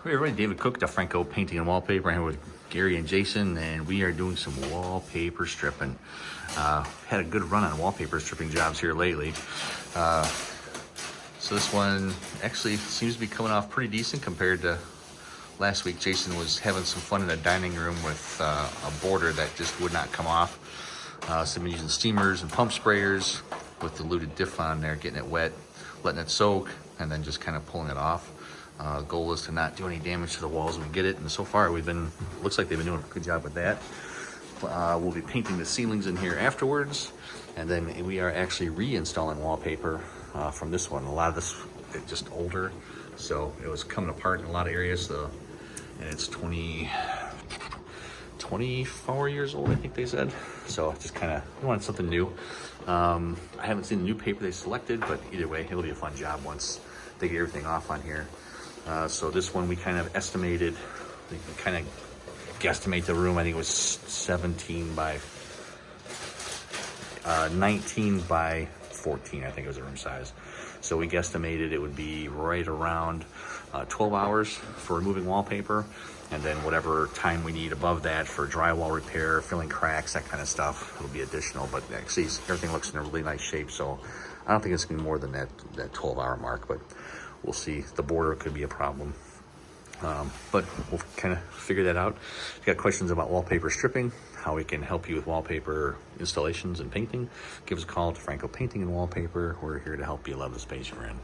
Hey everybody, David Cook, DeFranco Painting and Wallpaper. I'm here with Gary and Jason, and we are doing some wallpaper stripping. Had a good run on wallpaper stripping jobs here lately. So this one actually seems to be coming off pretty decent compared to last week. Jason was having some fun in the dining room with a border that just would not come off. So I've been using steamers and pump sprayers with diluted diff on there, getting it wet, letting it soak, and then just kind of pulling it off. Goal is to not do any damage to the walls when we get it, and so far looks like they've been doing a good job with that. We'll be painting the ceilings in here afterwards, and then we are actually reinstalling wallpaper from this one. A lot of this is just older, so it was coming apart in a lot of areas, and it's 24 years old, I think they said. So just kind of wanted something new. I haven't seen the new paper they selected, but either way, it'll be a fun job once they get everything off on here. So this one we kind of estimated, we can kind of guesstimate the room. I think it was 19 by 14, I think it was the room size. So we guesstimated it would be right around 12 hours for removing wallpaper, and then whatever time we need above that for drywall repair, filling cracks, that kind of stuff, it'll be additional. But actually everything looks in a really nice shape, so I don't think it's gonna be more than that 12-hour mark, but we'll see. The border could be a problem, but we'll kind of figure that out. If you got questions about wallpaper stripping, how we can help you with wallpaper installations and painting, give us a call to Franco Painting and Wallpaper. We're here to help you love the space you're in.